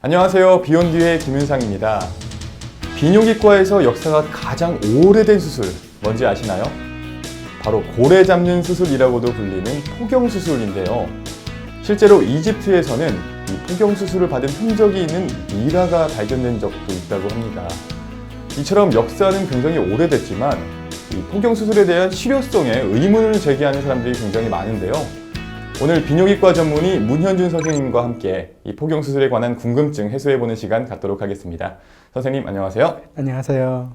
안녕하세요. 비욘듀의 김윤상입니다. 비뇨기과에서 역사가 가장 오래된 수술 뭔지 아시나요? 바로 고래 잡는 수술이라고도 불리는 포경수술인데요. 실제로 이집트에서는 이 포경수술을 받은 흔적이 있는 미라가 발견된 적도 있다고 합니다. 이처럼 역사는 굉장히 오래됐지만 이 포경수술에 대한 실효성에 의문을 제기하는 사람들이 굉장히 많은데요. 오늘 비뇨기과 전문의 문현준 선생님과 함께 이 포경수술에 관한 궁금증 해소해보는 시간 갖도록 하겠습니다. 선생님 안녕하세요. 안녕하세요.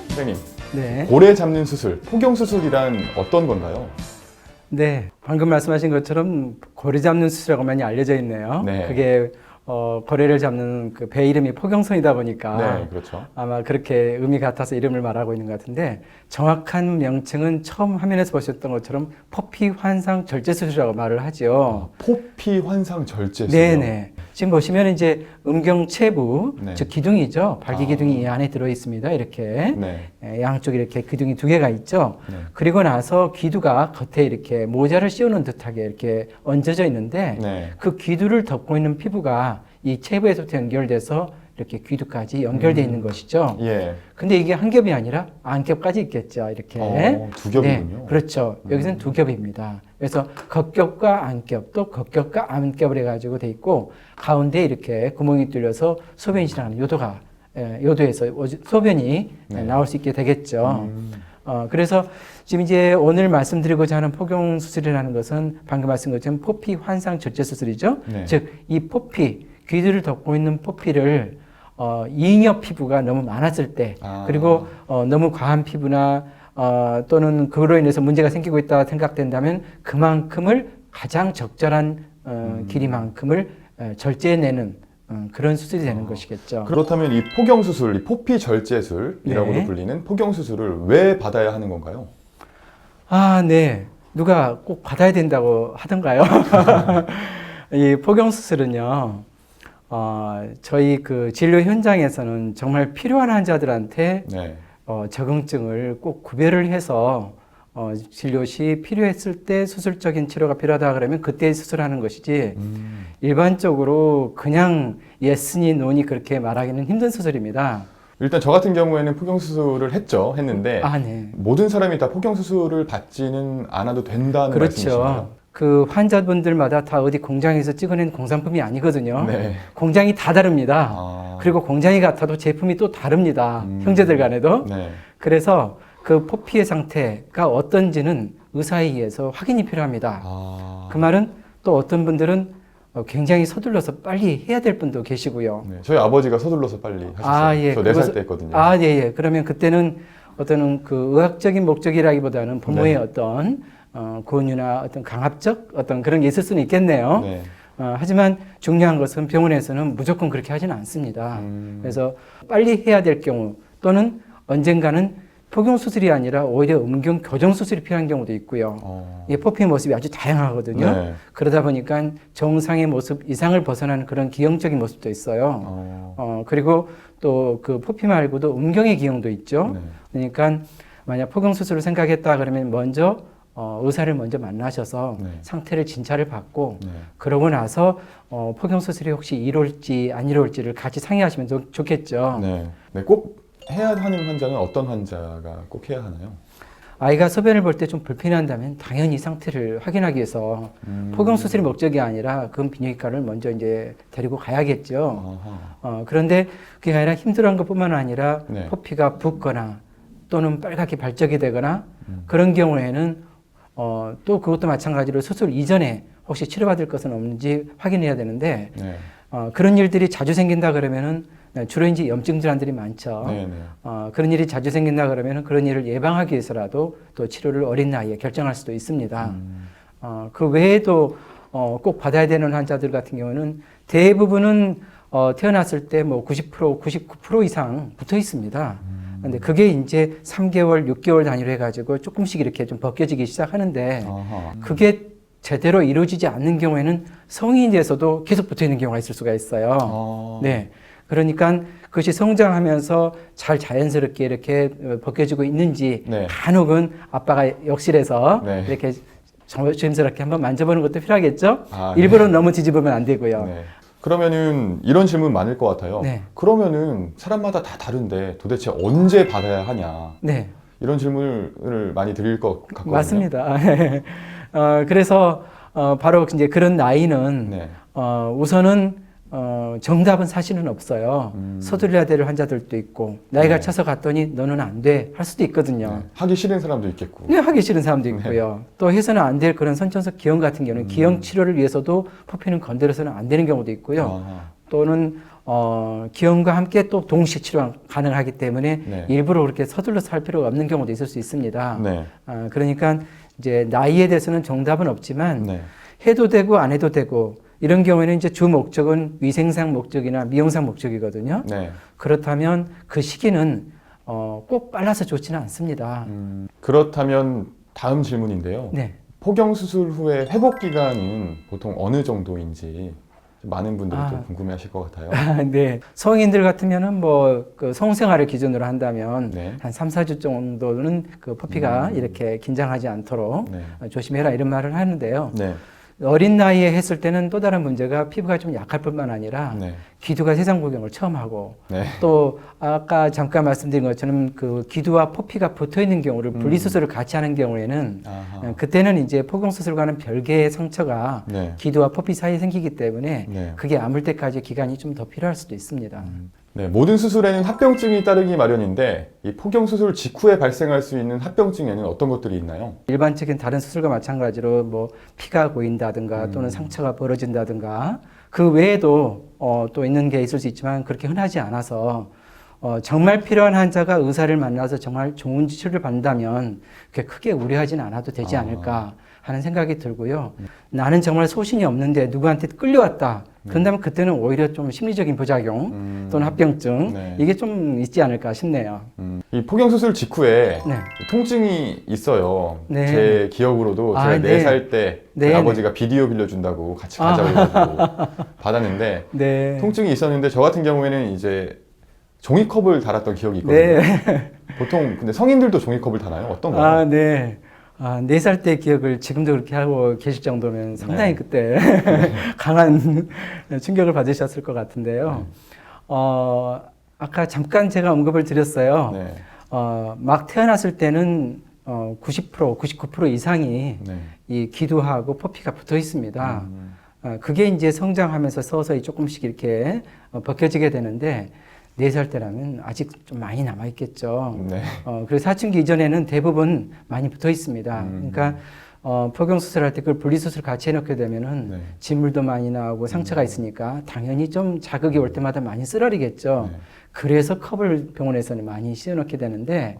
선생님, 네. 고래 잡는 수술, 포경수술이란 어떤 건가요? 네. 방금 말씀하신 것처럼 고래 잡는 수술이라고 많이 알려져 있네요. 네. 그게 고래를 잡는 그 배 이름이 포경선이다 보니까 네, 그렇죠. 아마 그렇게 의미 같아서 이름을 말하고 있는 것 같은데 정확한 명칭은 처음 화면에서 보셨던 것처럼 포피 환상 절제 수술이라고 말을 하죠. 포피 환상 절제술. 네네. 지금 보시면 이제 음경체부, 네. 즉 기둥이죠. 발기 기둥이 이 안에 들어 있습니다. 이렇게 네. 양쪽에 이렇게 기둥이 두 개가 있죠. 네. 그리고 나서 귀두가 겉에 이렇게 모자를 씌우는 듯하게 이렇게 얹어져 있는데 네. 그 귀두를 덮고 있는 피부가 이 체부에서부터 연결돼서 이렇게 귀두까지 연결되어 있는 것이죠. 예. 근데 이게 한 겹이 아니라 안겹까지 있겠죠. 이렇게. 두 겹이군요. 네, 그렇죠. 여기서는 두 겹입니다. 그래서 겉겹과 안겹, 또 겉겹과 안겹을 해가지고 돼 있고 가운데 이렇게 구멍이 뚫려서 소변이 지나가는 요도가 요도에서 소변이 네. 나올 수 있게 되겠죠. 그래서 지금 이제 오늘 말씀드리고자 하는 포경 수술이라는 것은 방금 말씀드린 것처럼 포피 환상 절제 수술이죠. 네. 즉 이 포피 귀두를 덮고 있는 포피를 잉여 피부가 너무 많았을 때 그리고 너무 과한 피부나 또는 그로 인해서 문제가 생기고 있다 생각된다면 그만큼을 가장 적절한 길이만큼을 절제해내는 그런 수술이 되는 것이겠죠. 그렇다면 이 포경수술, 이 포피 절제술이라고도 네. 불리는 포경수술을 왜 받아야 하는 건가요? 아, 네. 누가 꼭 받아야 된다고 하던가요? 이 포경수술은요, 저희 그 진료 현장에서는 정말 필요한 환자들한테 네. 적응증을 꼭 구별을 해서 진료 시 필요했을 때 수술적인 치료가 필요하다 그러면 그때 수술하는 것이지 일반적으로 그냥 예스니 노니 그렇게 말하기는 힘든 수술입니다. 일단 저 같은 경우에는 포경수술을 했는데 아, 네. 모든 사람이 다 포경수술을 받지는 않아도 된다는 말씀이신가요? 그렇죠. 그 환자분들마다 다 어디 공장에서 찍어낸 공산품이 아니거든요. 네. 공장이 다 다릅니다. 그리고 공장이 같아도 제품이 또 다릅니다. 형제들 간에도. 네. 그래서 그 포피의 상태가 어떤지는 의사에 의해서 확인이 필요합니다. 그 말은 또 어떤 분들은 굉장히 서둘러서 빨리 해야 될 분도 계시고요. 네. 저희 아버지가 서둘러서 빨리 하셨어요. 예. 저 4살 때 했거든요. 예. 그러면 그때는 어떤 그 의학적인 목적이라기보다는 부모의 네. 어떤 권유나 어떤 강압적 어떤 그런 게 있을 수는 있겠네요. 네. 하지만 중요한 것은 병원에서는 무조건 그렇게 하지는 않습니다. 그래서 빨리 해야 될 경우 또는 언젠가는 포경 수술이 아니라 오히려 음경 교정 수술이 필요한 경우도 있고요. 이 포피의 모습이 아주 다양하거든요. 네. 그러다 보니까 정상의 모습 이상을 벗어나는 그런 기형적인 모습도 있어요. 그리고 또 그 포피 말고도 음경의 기형도 있죠. 네. 그러니까 만약 포경 수술을 생각했다 그러면 먼저 의사를 먼저 만나셔서 네. 상태를 진찰을 받고 네. 그러고 나서 포경 수술이 혹시 이룰지 안 이룰지를 같이 상의하시면 좋겠죠. 네. 네. 꼭 해야 하는 환자는 어떤 환자가 꼭 해야 하나요? 아이가 소변을 볼 때 좀 불편한다면 당연히 상태를 확인하기 위해서 포경 수술이 목적이 아니라 그건 비뇨기과를 먼저 이제 데리고 가야겠죠. 그런데 그게 아니라 힘들어한 것뿐만 아니라 네. 포피가 붓거나 또는 빨갛게 발적이 되거나 그런 경우에는 또 그것도 마찬가지로 수술 이전에 혹시 치료받을 것은 없는지 확인해야 되는데 네. 그런 일들이 자주 생긴다 그러면은 주로 이제 염증 질환들이 많죠. 네, 네. 그런 일이 자주 생긴다 그러면은 그런 일을 예방하기 위해서라도 또 치료를 어린 나이에 결정할 수도 있습니다. 그 외에도 꼭 받아야 되는 환자들 같은 경우는 대부분은 태어났을 때 뭐 90%, 99% 이상 붙어 있습니다. 근데 그게 이제 3개월, 6개월 단위로 해가지고 조금씩 이렇게 좀 벗겨지기 시작하는데 그게 제대로 이루어지지 않는 경우에는 성인이 돼서도 계속 붙어 있는 경우가 있을 수가 있어요. 네. 그러니까 그것이 성장하면서 잘 자연스럽게 이렇게 벗겨지고 있는지 네. 간혹은 아빠가 욕실에서 네. 이렇게 조심스럽게 한번 만져보는 것도 필요하겠죠. 아, 네. 일부러 너무 뒤집으면 안 되고요. 네. 그러면은 이런 질문 많을 것 같아요. 네. 그러면은 사람마다 다 다른데 도대체 언제 받아야 하냐? 네. 이런 질문을 많이 드릴 것 같거든요. 맞습니다. 그래서 바로 이제 그런 나이는 네. 우선은 정답은 사실은 없어요. 서둘러야 될 환자들도 있고 나이가 네. 차서 갔더니 너는 안 돼 할 수도 있거든요. 네. 하기 싫은 사람도 있겠고. 네, 하기 싫은 사람도 있고요. 또 해서는 안 될 그런 선천적 기형 같은 경우는 기형 치료를 위해서도 포피는 건드려서는 안 되는 경우도 있고요. 아, 또는 기형과 함께 또 동시에 치료가 가능하기 때문에 네. 일부러 그렇게 서둘러서 할 필요가 없는 경우도 있을 수 있습니다. 네. 그러니까 이제 나이에 대해서는 정답은 없지만 네. 해도 되고 안 해도 되고 이런 경우에는 이제 주 목적은 위생상 목적이나 미용상 목적이거든요. 네. 그렇다면 그 시기는 꼭 빨라서 좋지는 않습니다. 그렇다면 다음 질문인데요. 네. 포경 수술 후에 회복 기간은 보통 어느 정도인지 많은 분들이 좀 궁금해하실 것 같아요. 네. 성인들 같으면은 그 성생활을 기준으로 한다면 네. 한 3, 4주 정도는 그 퍼피가 이렇게 긴장하지 않도록 네. 조심해라 이런 말을 하는데요. 네. 어린 나이에 했을 때는 또 다른 문제가 피부가 좀 약할 뿐만 아니라 네. 기두가 세상 구경을 처음 하고 네. 또 아까 잠깐 말씀드린 것처럼 그 기두와 포피가 붙어 있는 경우를 분리수술을 같이 하는 경우에는 아하. 그때는 이제 포경수술과는 별개의 상처가 네. 기두와 포피 사이에 생기기 때문에 네. 그게 아물 때까지 기간이 좀 더 필요할 수도 있습니다. 네, 모든 수술에는 합병증이 따르기 마련인데 이 포경 수술 직후에 발생할 수 있는 합병증에는 어떤 것들이 있나요? 일반적인 다른 수술과 마찬가지로 뭐 피가 고인다든가 또는 상처가 벌어진다든가 그 외에도 또 있는 게 있을 수 있지만 그렇게 흔하지 않아서 정말 필요한 환자가 의사를 만나서 정말 좋은 치료를 받는다면 그렇게 크게 우려하지는 않아도 되지 않을까 하는 생각이 들고요. 나는 정말 소신이 없는데 누구한테 끌려왔다. 그런다면 그때는 오히려 좀 심리적인 부작용 또는 합병증 네. 이게 좀 있지 않을까 싶네요. 이 포경 수술 직후에 네. 통증이 있어요. 네. 제 기억으로도 제가 네. 4살 때 네, 제 아버지가 비디오 빌려준다고 같이 가자고 해가지고 받았는데 네. 통증이 있었는데 저 같은 경우에는 이제 종이컵을 달았던 기억이 있거든요. 네. 보통 근데 성인들도 종이컵을 다나요? 어떤가요? 네. 4살 때 기억을 지금도 그렇게 하고 계실 정도면 상당히 네. 그때 강한 충격을 받으셨을 것 같은데요. 아까 잠깐 제가 언급을 드렸어요. 네. 막 태어났을 때는 90%, 99% 이상이 네. 이 기두하고 포피가 붙어 있습니다. 그게 이제 성장하면서 서서히 조금씩 이렇게 벗겨지게 되는데 4살 때라면 아직 좀 많이 남아있겠죠. 네. 그래서 사춘기 이전에는 대부분 많이 붙어 있습니다. 그러니까 포경 수술할 때 그걸 분리수술 같이 해놓게 되면은 네. 진물도 많이 나오고 상처가 있으니까 당연히 좀 자극이 올 때마다 많이 쓰라리겠죠. 네. 그래서 컵을 병원에서는 많이 씌워놓게 되는데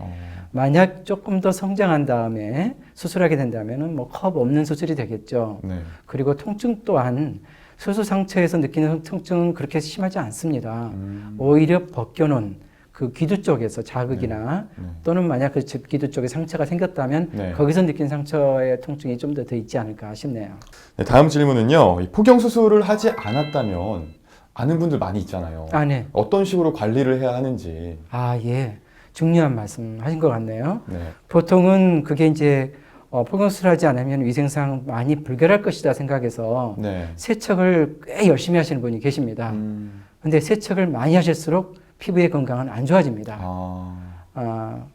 만약 조금 더 성장한 다음에 수술하게 된다면은 뭐 컵 없는 수술이 되겠죠. 네. 그리고 통증 또한 수술 상처에서 느끼는 통증은 그렇게 심하지 않습니다. 오히려 벗겨놓은 그 기두 쪽에서 자극이나 또는 만약 그 기두 쪽에 상처가 생겼다면 네. 거기서 느낀 상처의 통증이 좀 더 있지 않을까 싶네요. 네, 다음 질문은요. 이 포경 수술을 하지 않았다면 아는 분들 많이 있잖아요. 네. 어떤 식으로 관리를 해야 하는지. 예. 중요한 말씀 하신 것 같네요. 네. 보통은 그게 이제 포경 수술하지 않으면 위생상 많이 불결할 것이다 생각해서 네. 세척을 꽤 열심히 하시는 분이 계십니다. 근데 세척을 많이 하실수록 피부의 건강은 안 좋아집니다.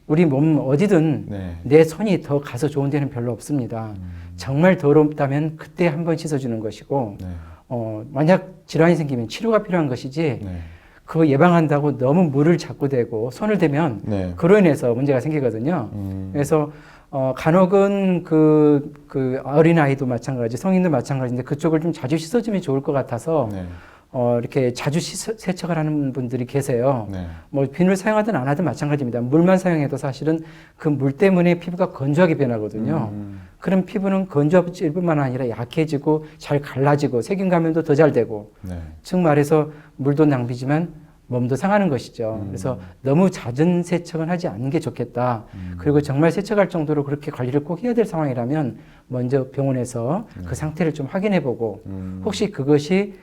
우리 몸 어디든 네. 내 손이 더 가서 좋은 데는 별로 없습니다. 정말 더럽다면 그때 한번 씻어주는 것이고, 네. 만약 질환이 생기면 치료가 필요한 것이지, 네. 그거 예방한다고 너무 물을 자꾸 대고 손을 대면 네. 그로 인해서 문제가 생기거든요. 그래서 간혹은 그 어린아이도 마찬가지, 성인도 마찬가지인데 그쪽을 좀 자주 씻어주면 좋을 것 같아서 네. 이렇게 자주 세척을 하는 분들이 계세요. 네. 뭐 비누를 사용하든 안 하든 마찬가지입니다. 물만 사용해도 사실은 그 물 때문에 피부가 건조하게 변하거든요. 그럼 피부는 건조할 뿐만 아니라 약해지고 잘 갈라지고 세균 감염도 더 잘 되고, 네. 즉 말해서 물도 낭비지만 몸도 상하는 것이죠. 그래서 너무 잦은 세척은 하지 않는 게 좋겠다. 그리고 정말 세척할 정도로 그렇게 관리를 꼭 해야 될 상황이라면 먼저 병원에서 그 상태를 좀 확인해 보고 혹시 그것이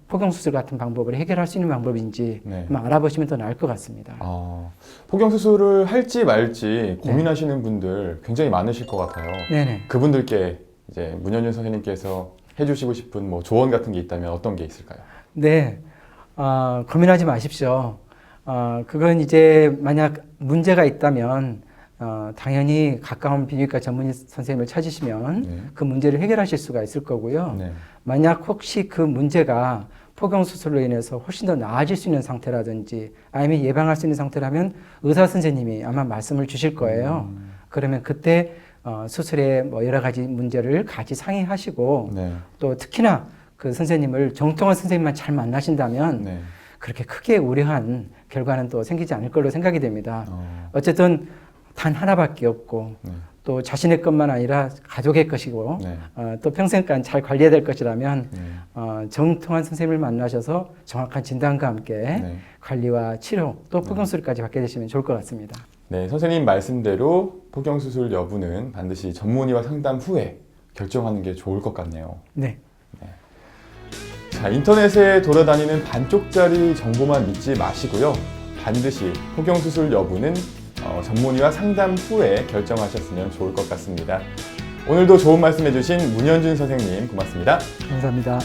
포경수술 같은 방법을 해결할 수 있는 방법인지 네. 한번 알아보시면 더 나을 것 같습니다. 포경 수술을 할지 말지 고민하시는 분들 굉장히 많으실 것 같아요. 네네. 그분들께 이제 문현준 선생님께서 해주시고 싶은 뭐 조언 같은 게 있다면 어떤 게 있을까요? 네, 고민하지 마십시오. 그건 이제 만약 문제가 있다면 당연히 가까운 비뇨기과 전문의 선생님을 찾으시면 네. 그 문제를 해결하실 수가 있을 거고요. 네. 만약 혹시 그 문제가 포경 수술로 인해서 훨씬 더 나아질 수 있는 상태라든지 아니면 예방할 수 있는 상태라면 의사 선생님이 아마 말씀을 주실 거예요. 그러면 그때 수술의 뭐 여러 가지 문제를 같이 상의하시고 네. 또 특히나 그 선생님을 정통한 선생님만 잘 만나신다면 네. 그렇게 크게 우려한 결과는 또 생기지 않을 걸로 생각이 됩니다. 어쨌든 단 하나밖에 없고 네. 또 자신의 것만 아니라 가족의 것이고 네. 또 평생간 잘 관리해야 될 것이라면 네. 정통한 선생님을 만나셔서 정확한 진단과 함께 네. 관리와 치료 또 포경수술까지 받게 되시면 좋을 것 같습니다. 네, 선생님 말씀대로 포경 수술 여부는 반드시 전문의와 상담 후에 결정하는 게 좋을 것 같네요. 네. 자, 인터넷에 돌아다니는 반쪽짜리 정보만 믿지 마시고요. 반드시 포경 수술 여부는 전문의와 상담 후에 결정하셨으면 좋을 것 같습니다. 오늘도 좋은 말씀 해주신 문현준 선생님 고맙습니다. 감사합니다.